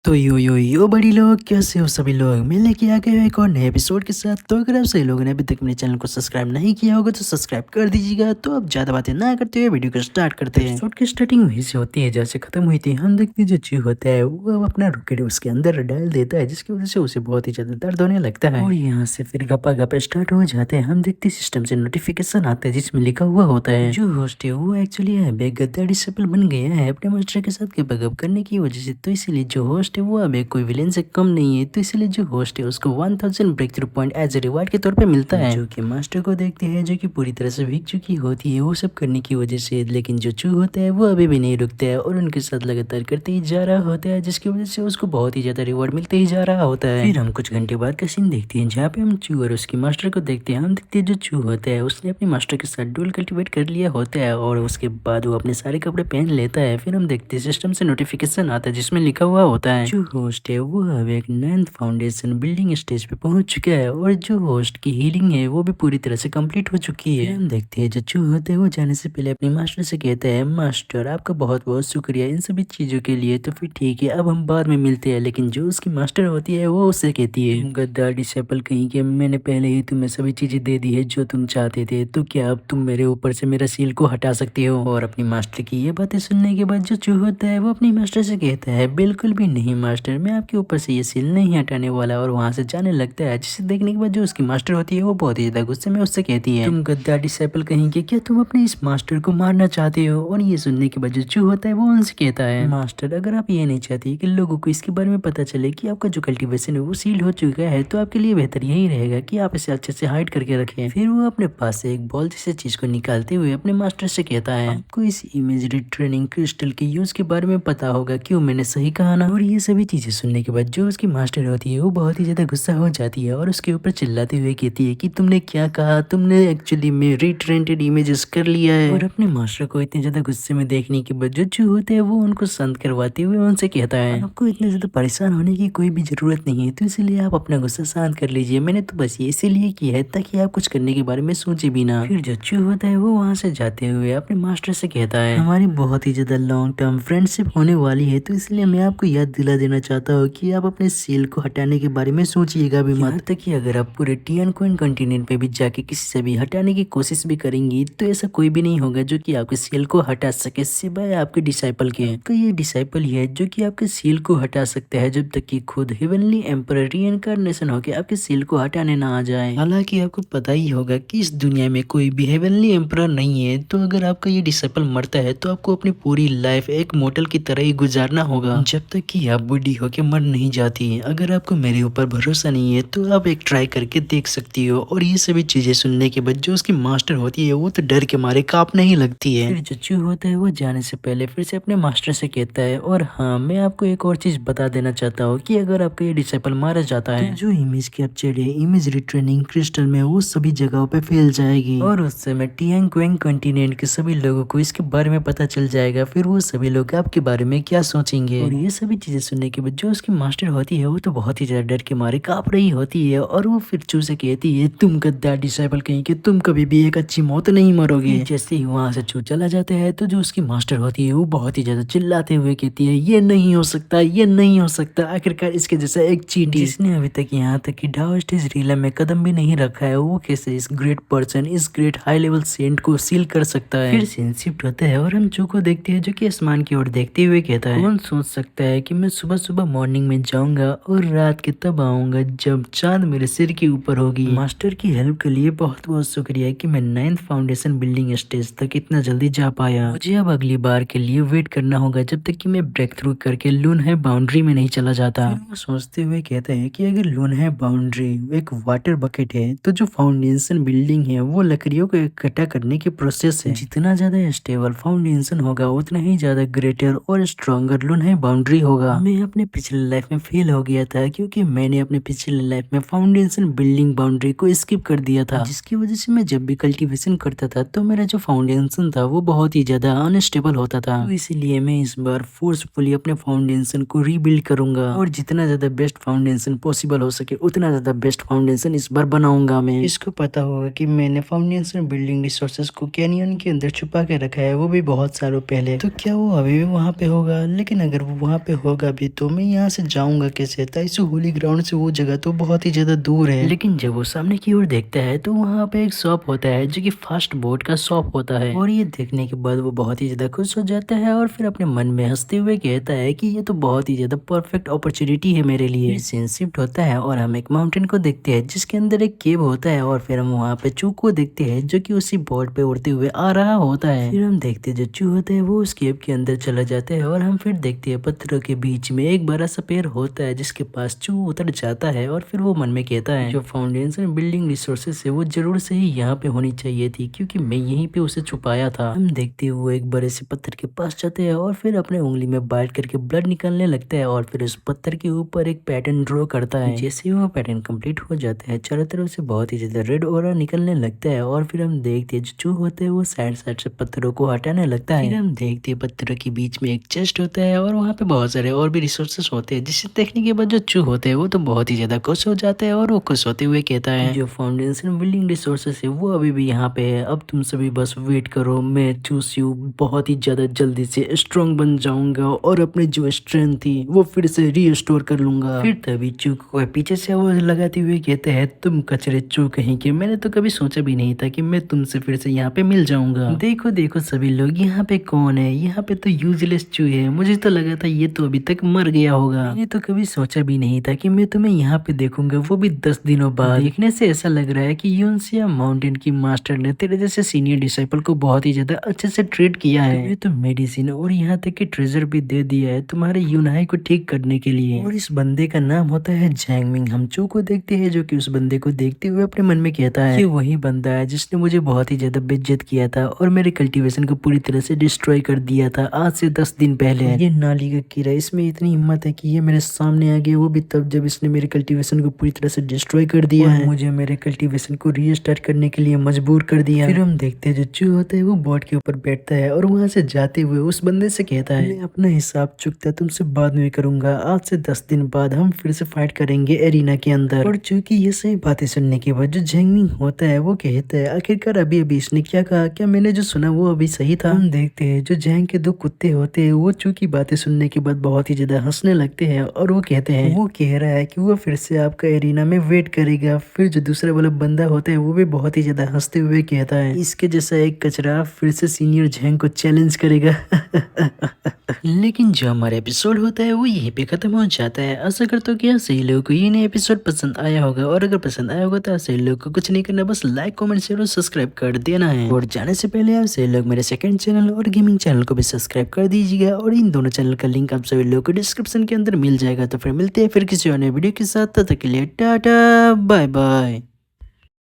तो यो बड़ी लोग कैसे हो सभी लोग। मैं लेके आ गए हो एक और नए एपिसोड के साथ। तो अगर आप सही लोगों ने अभी तक मेरे चैनल को सब्सक्राइब नहीं किया होगा तो सब्सक्राइब कर दीजिएगा। तो अब ज्यादा बातें ना करते हुए वीडियो को स्टार्ट करते हैं। एपिसोड की स्टार्टिंग वहीं से होती है जैसे खत्म हुई थी। हम देखते हैं जो चीज होता है वो अब अपना रॉकेट उसके अंदर डाल देता है जिसकी वजह से उसे बहुत ही ज्यादा दर्द होने लगता है और यहाँ से फिर गप्पा गप्पे स्टार्ट हो जाते हैं। हम देखते सिस्टम से नोटिफिकेशन आता है जिसमें लिखा हुआ होता है जो होस्ट है वो एक्चुअली गद्दा डिसेबल बन गया है अपने मास्टर के साथ गप करने की वजह से। तो इसीलिए जो होस्ट है वो अब एक कोई विलेन से कम नहीं है। तो इसलिए जो होस्ट है उसको 1000 break through point as a reward के तौर पे मिलता है जो कि मास्टर को देखते हैं जो कि पूरी तरह से भीग चुकी होती है वो सब करने की वजह से। लेकिन जो चू होता है वो अभी भी नहीं रुकता है और उनके साथ लगातार करते ही जा रहा होता है जिसकी वजह से उसको बहुत ही ज्यादा रिवॉर्ड मिलते ही जा रहा होता है। फिर हम कुछ घंटे बाद का सीन देखते हैं जहाँ पे हम चू और उसकी मास्टर को देखते हैं। हम देखते हैं जो चू होता है उसने अपने मास्टर के साथ डुअल कल्टीवेट कर लिया होता है और उसके बाद वो अपने सारे कपड़े पहन लेता है। फिर हम देखते हैं सिस्टम से नोटिफिकेशन आता है जिसमें लिखा हुआ होता है जो होस्ट है वो अब एक 9th फाउंडेशन बिल्डिंग स्टेज पे पहुंच चुका है और जो होस्ट की हीलिंग है वो भी पूरी तरह से कंप्लीट हो चुकी है। फिर हम देखते हैं जो चू होता है वो जाने से पहले अपने मास्टर से कहता है मास्टर आपका बहुत बहुत शुक्रिया इन सभी चीजों के लिए। तो फिर ठीक है अब हम बाद में मिलते हैं। लेकिन जो उसकी मास्टर होती है वो उससे कहती है तुम गद्दार डिसेबल कहीं के, मैंने पहले ही तुम्हें सभी चीजें दे दी है जो तुम चाहते थे। तो क्या अब तुम मेरे ऊपर से मेरा सील को हटा सकते हो। और अपनी मास्टर की ये बातें सुनने के बाद जो चू होता है वो अपनी मास्टर से कहता है बिल्कुल भी नहीं मास्टर, मैं आपके ऊपर से ये सील नहीं हटाने वाला। और वहां से जाने लगता है जिसे देखने के बाद जो उसकी मास्टर होती है वो बहुत ही ज्यादा गुस्से में उससे कहती है तुम गद्दार डिसेबल कहेंगे, क्या तुम अपने इस मास्टर को मारना चाहते हो। और ये सुनने के बाद जो चू होता है वो उनसे कहता है मास्टर अगर आप ये नहीं चाहती कि लोगों को इसके बारे में पता चले कि आपका जो कल्टीवेशन है वो सील हो चुका है तो आपके लिए बेहतर यही रहेगा कि आप इसे अच्छे से हाइड करके रखें। फिर वो अपने पास से एक बॉल जैसे चीज को निकालते हुए अपने मास्टर से कहता है आपको इस इमेज रिट्रेनिंग क्रिस्टल के यूज के बारे में पता होगा, क्यों मैंने सही कहा ना। और ये सभी चीजें सुनने के बाद जो उसकी मास्टर होती है वो बहुत ही ज्यादा गुस्सा हो जाती है और उसके ऊपर चिल्लाते हुए कहती है कि तुमने क्या कहा, तुमने एक्चुअली में रिट्रेंटेड इमेजेस कर लिया है। और अपने मास्टर को इतने ज्यादा गुस्से में देखने के बाद जो चू होते हैं वो उनको शांत करवाते हुए उनसे कहता है आपको इतने ज्यादा परेशान होने की कोई भी जरूरत नहीं है, तो इसलिए आप अपना गुस्सा शांत कर लीजिए। मैंने तो बस ये इसीलिए किया है ताकि आप कुछ करने के बारे में सोचे भी ना। फिर जो चू होता है वो वहां से जाते हुए अपने मास्टर से कहता है हमारी बहुत ही ज्यादा लॉन्ग टर्म फ्रेंडशिप होने वाली है, तो इसलिए मैं आपको याद दिला देना चाहता हूँ कि आप अपने सील को हटाने के बारे में सोचिएगा भी मत। तक कि अगर आप पूरे टियन कोइन कॉन्टिनेंट पे भी जाके किसी से भी हटाने की कोशिश भी करेंगी तो ऐसा कोई भी नहीं होगा जो कि आपके सील को हटा सके सिवाय आपके डिसाइपल के। तो ये डिसाइपल ही है जो कि आपके सील को हटा सकता है जब तक कि खुद हेवनली एम्परर रीइंकार्नेशन होकर आपके सील को हटाने ना आ जाए। हालांकि आपको पता ही होगा कि इस दुनिया में कोई भी हेवनली एम्परर नहीं है, तो अगर आपका ये डिसाइपल मरता है तो आपको अपनी पूरी लाइफ एक मोटल की तरह ही गुजारना होगा जब तक कि आप बूढ़ी होकर मर नहीं जाती। अगर आपको मेरे ऊपर भरोसा नहीं है तो आप एक ट्राई करके देख सकती हो। और ये सभी चीजें सुनने के बाद जो उसकी मास्टर होती है वो तो डर के मारे कांपने ही लगती है। फिर जो चू होता है वो जाने से पहले फिर से अपने मास्टर से कहता है और हाँ मैं आपको एक और चीज बता देना चाहता हूँ कि अगर आपका ये डिसेबल मारा जाता है तो जो इमेज कैप्चर्ड है इमेज रिट्रेनिंग क्रिस्टल में वो सभी जगहों पे फैल जाएगी और उस समय टियांग क्वेंग कॉन्टिनेंट के सभी लोगों को इसके बारे में पता चल जाएगा। फिर वो सभी लोग आपके बारे में क्या सोचेंगे। और ये सभी चीजें सुनने के बाद जो उसकी मास्टर होती है वो तो बहुत ही ज्यादा डर के मारे कांप रही होती है और वो फिर चू से कहती है तुम गद्दार डिसाइपल कहीं कि तुम कभी भी एक अच्छी मौत नहीं मरोगे। जैसे ही वहां से चू चला जाता है तो जो उसकी मास्टर होती है वो बहुत ही ज्यादा चिल्लाते हुए कहती है ये नहीं हो सकता, ये नहीं हो सकता, आखिरकार इसके जैसा एक चीटी जिसने अभी तक यहाँ तक कि डाउ स्टेज रीला में कदम भी नहीं रखा है वो कैसे इस ग्रेट पर्सन, इस ग्रेट हाई लेवल सेंट को सील कर सकता है। फिर सीन शिफ्ट होता है और हम चू को देखते हैं जो कि आसमान की ओर देखते हुए कहता है कौन सोच सकता है कि मैं सुबह सुबह मॉर्निंग में जाऊंगा और रात के तब आऊंगा जब चांद मेरे सिर के ऊपर होगी। मास्टर की हेल्प के लिए बहुत बहुत शुक्रिया कि मैं 9th फाउंडेशन बिल्डिंग स्टेज तक इतना जल्दी जा पाया। मुझे अब अगली बार के लिए वेट करना होगा जब तक कि मैं ब्रेक थ्रू करके लून है बाउंड्री में नहीं चला जाता। वो सोचते हुए कहते हैं कि अगर लून है बाउंड्री एक वाटर बकेट है तो जो फाउंडेशन बिल्डिंग है वो लकड़ियों को इकट्ठा करने की प्रोसेस है। जितना ज्यादा स्टेबल फाउंडेशन होगा उतना ही ज्यादा ग्रेटर और स्ट्रॉन्गर लून है बाउंड्री होगा। मैं अपने पिछले लाइफ में फेल हो गया था क्योंकि मैंने अपने पिछले लाइफ में फाउंडेशन बिल्डिंग बाउंड्री को स्किप कर दिया था जिसकी वजह से मैं जब भी कल्टीवेशन करता था तो मेरा जो फाउंडेशन था वो बहुत ही ज्यादा अनस्टेबल होता था। तो इसीलिए मैं इस बार फोर्सफुली अपने फाउंडेशन को रीबिल्ड करूंगा और जितना ज्यादा बेस्ट फाउंडेशन पॉसिबल हो सके उतना ज्यादा बेस्ट फाउंडेशन इस बार बनाऊंगा। मैं इसको पता होगा कि मैंने फाउंडेशन बिल्डिंग रिसोर्सेज को कैनियन के अंदर छुपा के रखा है वो भी बहुत सालों पहले, तो क्या वो अभी भी वहाँ पे होगा। लेकिन अगर वो वहाँ पे होगा अभी तो मैं यहाँ से जाऊंगा कैसे, ताइसू होली ग्राउंड से वो जगह तो बहुत ही ज्यादा दूर है। लेकिन जब वो सामने की ओर देखता है तो वहाँ पे एक शॉप होता है जो कि फास्ट फूड का शॉप होता है, और ये देखने के बाद वो बहुत ही ज्यादा खुश हो जाता है और फिर अपने मन में हंसते हुए कहता है कि ये तो बहुत ही ज्यादा परफेक्ट अपॉर्चुनिटी है मेरे लिए। सीन शिफ्ट होता है और हम एक माउंटेन को देखते हैं जिसके अंदर एक केव होता है, और फिर हम वहाँ पे चू को देखते हैं जो कि उसी बोर्ड पे उड़ते हुए आ रहा होता है। फिर हम देखते हैं जो चू होता है वो उस केव के अंदर चला जाता है, और हम फिर देखते हैं पत्थरों के बीच में एक बड़ा सा पेड़ होता है जिसके पास चू उतर जाता है, और फिर वो मन में कहता है जो फाउंडेशन बिल्डिंग रिसोर्सेस है वो जरूर से ही यहाँ पे होनी चाहिए थी, क्योंकि मैं यहीं पे उसे छुपाया था। हम देखते हुए वो एक बड़े से पत्थर के पास जाते हैं और फिर अपने उंगली में बाइट करके ब्लड निकलने लगता है, और फिर उस पत्थर के ऊपर एक पैटर्न ड्रॉ करता है। जैसे ही वो पैटर्न कंप्लीट हो जाता है चारों तरफ से बहुत ही ज्यादा रेड ऑरा निकलने लगता है, और फिर हम देखते हैं जो चू होते हैं वो साइड साइड से पत्थरों को हटाने लगता है। फिर हम देखते हैं पत्थरों के बीच में एक चेस्ट होता है और वहाँ पे बहुत सारे और भी रिसोर्सेस होते हैं, जिसे देखने के बाद जो चू होते हैं वो तो बहुत ही ज्यादा खुश हो जाता है, और वो खुश होते हुए कहता है जो फाउंडेशन बिल्डिंग रिसोर्सेस है वो अभी भी यहाँ पे है, अब तुम सभी बस वेट करो, मैं चूसियू बहुत ही ज्यादा जल्दी से स्ट्रांग बन जाऊंगा और अपनी जो स्ट्रेंथ थी वो फिर से रीस्टोर कर लूंगा। फिर तभी चू को पीछे से आवाज लगाते हुए कहते हैं तुम कचरे चू कहीं के, मैंने तो कभी सोचा भी नहीं था कि मैं तुमसे फिर से यहाँ पे मिल जाऊंगा। देखो देखो सभी लोग, यहाँ पे कौन है, यहाँ पे तो यूजलेस चू है, मुझे तो लगा था ये तो अभी तक मर गया होगा। मैंने तो कभी सोचा भी नहीं था कि मैं तुम्हें यहाँ पे देखूंगा, वो भी 10 दिनों बाद। देखने से ऐसा लग रहा है कि यूनसिया माउंटेन की मास्टर ने तेरे जैसे सीनियर डिसाइपल को बहुत ही ज्यादा अच्छे से ट्रीट किया है, तुम्हें तो मेडिसिन और यहाँ तक कि ट्रेजर भी दे दिया है तुम्हारे यूनाई को ठीक करने के लिए, और इस बंदे का नाम होता है जैंगमिंग। हम चू को देखते हैं जो कि उस बंदे को देखते हुए अपने मन में कहता है कि वही बंदा है जिसने मुझे बहुत ही ज्यादा बेइज्जत किया था और मेरे कल्टीवेशन को पूरी तरह से डिस्ट्रॉय कर दिया था आज से 10 दिन पहले। ये नाली का कीड़ा, इसमें इतनी हिम्मत है कि ये मेरे सामने आ गया, वो भी तब जब इसने मेरे कल्टीवेशन को पूरी तरह से डिस्ट्रॉय कर दिया है, मुझे मेरे कल्टीवेशन को रीस्टार्ट करने के लिए मजबूर कर दिया। फिर हम देखते हैं जो चू होता है वो बोर्ड के ऊपर बैठता है और वहां से जाते हुए उस बंदे से कहता है मैं अपना हिसाब चुकता तुमसे बाद में करूंगा, आज से 10 दिन बाद हम फिर से फाइट करेंगे एरिना के अंदर। और चूंकि ये सही बातें सुनने के बाद जो जैंगमिंग होता है वो कहता है आखिरकार अभी अभी इसने क्या कहा, क्या मैंने जो सुना वो अभी सही था। हम देखते हैं जो जैंग के 2 कुत्ते होते हैं वो चू की बातें सुनने के बाद बहुत ही ज्यादा हंसने लगते हैं, और वो कहते हैं वो कह रहा है कि वो फिर से आपका एरिना में वेट करेगा। फिर जो दूसरा वाला बंदा होता है वो भी बहुत ही ज्यादा हंसते हुए कहता है इसके जैसा एक कचरा फिर से सीनियर जैंग को चैलेंज करेगा। लेकिन जो हमारा एपिसोड होता है वो यहीं पे खत्म हो जाता है। आशा करता हूँ कि सही लोगों को ये नया एपिसोड पसंद आया होगा, और अगर पसंद आया होगा तो सही लोगों को कुछ नहीं करना, बस लाइक कमेंट शेयर और सब्सक्राइब कर देना है। और जाने से पहले आप सही लोग मेरे सेकंड चैनल और गेमिंग चैनल को भी सब्सक्राइब कर दीजिएगा, और इन दोनों चैनल का लिंक आप सभी लोगों को डिस्क्रिप्शन के अंदर मिल जाएगा। तो फिर मिलते हैं फिर किसी और नए वीडियो के साथ, तब तक के लिए टाटा बाय बाय।